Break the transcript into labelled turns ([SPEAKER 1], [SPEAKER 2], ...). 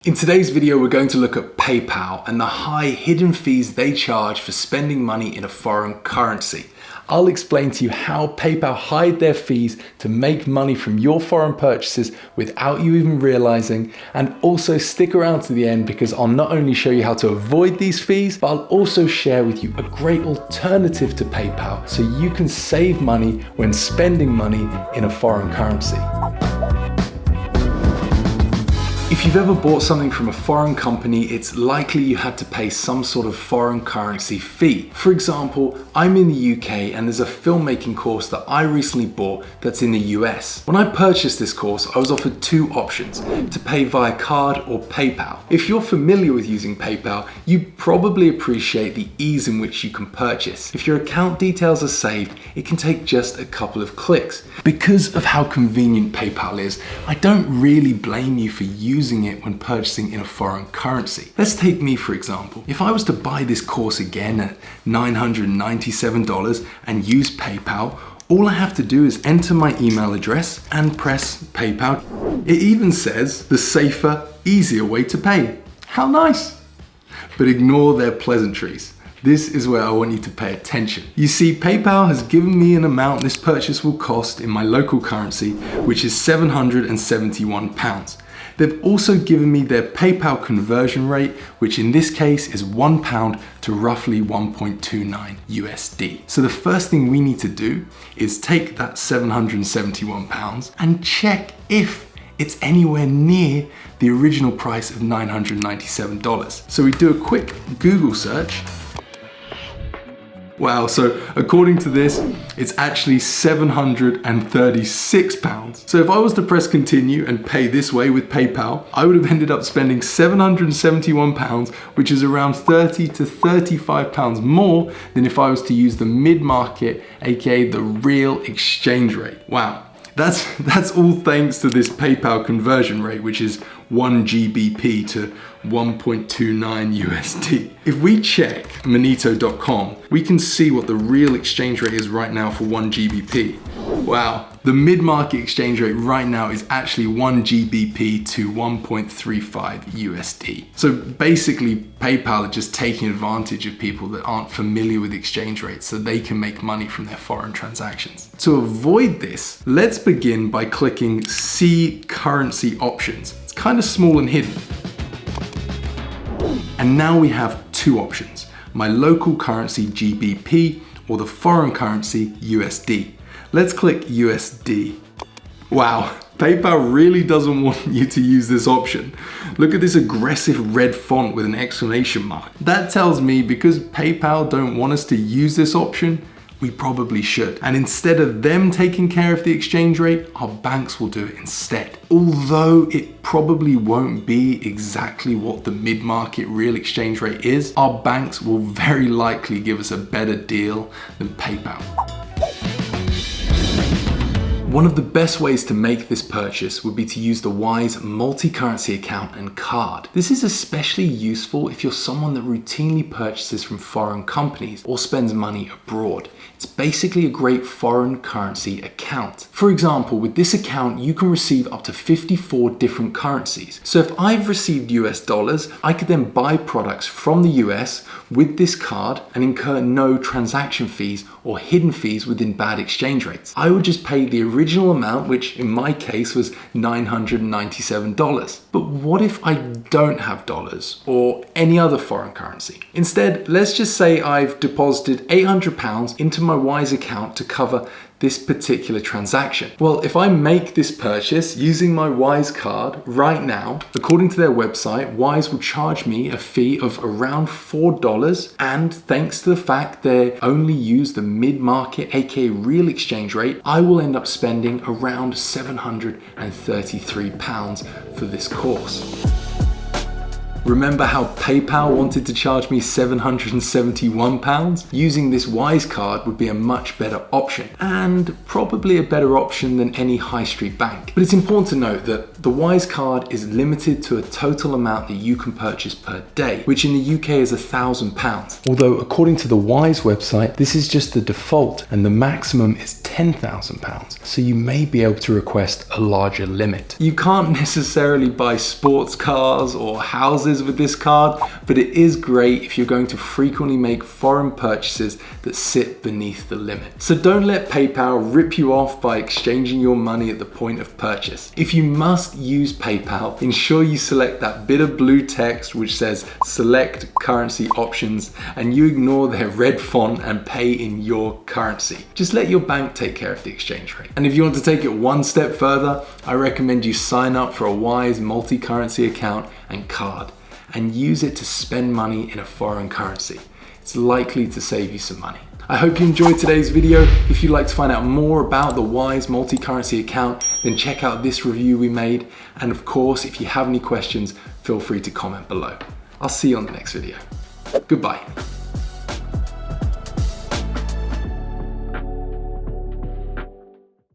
[SPEAKER 1] In today's video, we're going to look at PayPal and the high hidden fees they charge for spending money in a foreign currency. I'll explain to you how PayPal hide their fees to make money from your foreign purchases without you even realizing, and also stick around to the end because I'll not only show you how to avoid these fees, but I'll also share with you a great alternative to PayPal so you can save money when spending money in a foreign currency. If you've ever bought something from a foreign company, it's likely you had to pay some sort of foreign currency fee. For example, I'm in the UK and there's a filmmaking course that I recently bought that's in the US. When I purchased this course, I was offered two options, to pay via card or PayPal. If you're familiar with using PayPal, you probably appreciate the ease in which you can purchase. If your account details are saved, it can take just a couple of clicks. Because of how convenient PayPal is, I don't really blame you for using it when purchasing in a foreign currency. Let's take me for example. If I was to buy this course again at $997 and use PayPal, all I have to do is enter my email address and press PayPal. It even says the safer, easier way to pay. How nice! But ignore their pleasantries. This is where I want you to pay attention. You see, PayPal has given me an amount this purchase will cost in my local currency, which is £771. They've also given me their PayPal conversion rate, which in this case is £1 to roughly 1.29 USD. So the first thing we need to do is take that £771 and check if it's anywhere near the original price of $997. So we do a quick Google search. Wow, so according to this, it's actually £736. So if I was to press continue and pay this way with PayPal, I would have ended up spending £771, which is around £30 to £35 more than if I was to use the mid-market, aka the real exchange rate. Wow. That's all thanks to this PayPal conversion rate, which is 1 GBP to 1.29 USD. If we check Monito.com, we can see what the real exchange rate is right now for 1 GBP. Wow, the mid-market exchange rate right now is actually 1 GBP to 1.35 USD. So basically, PayPal are just taking advantage of people that aren't familiar with exchange rates so they can make money from their foreign transactions. To avoid this, let's begin by clicking See Currency Options. It's kind of small and hidden. And now we have two options, my local currency GBP or the foreign currency USD. Let's click USD. Wow, PayPal really doesn't want you to use this option. Look at this aggressive red font with an exclamation mark. That tells me because PayPal don't want us to use this option, we probably should. And instead of them taking care of the exchange rate, our banks will do it instead. Although it probably won't be exactly what the mid-market real exchange rate is, our banks will very likely give us a better deal than PayPal. One of the best ways to make this purchase would be to use the Wise multi-currency account and card. This is especially useful if you're someone that routinely purchases from foreign companies or spends money abroad. It's basically a great foreign currency account. For example, with this account, you can receive up to 54 different currencies. So if I've received US dollars, I could then buy products from the US with this card and incur no transaction fees or hidden fees within bad exchange rates. I would just pay the original amount, which in my case was $997. But what if I don't have dollars or any other foreign currency? Instead, let's just say I've deposited £800 into my Wise account to cover this particular transaction. Well, if I make this purchase using my Wise card right now, according to their website, Wise will charge me a fee of around $4, and thanks to the fact they only use the mid-market, aka real exchange rate, I will end up spending around £733 for this course. Remember how PayPal wanted to charge me £771? Using this Wise card would be a much better option, and probably a better option than any high street bank. But it's important to note that the Wise card is limited to a total amount that you can purchase per day, which in the UK is £1,000. Although according to the Wise website, this is just the default and the maximum is £10 £10,000. So you may be able to request a larger limit. You can't necessarily buy sports cars or houses with this card, but it is great if you're going to frequently make foreign purchases that sit beneath the limit. So don't let PayPal rip you off by exchanging your money at the point of purchase. If you must use PayPal, ensure you select that bit of blue text which says select currency options, and you ignore their red font and pay in your currency. Just let your bank take care of the exchange rate. And if you want to take it one step further, I recommend you sign up for a Wise multi-currency account and card and use it to spend money in a foreign currency. It's likely to save you some money. I hope you enjoyed today's video. If you'd like to find out more about the Wise multi-currency account, then check out this review we made. And of course, if you have any questions, feel free to comment below. I'll see you on the next video. Goodbye.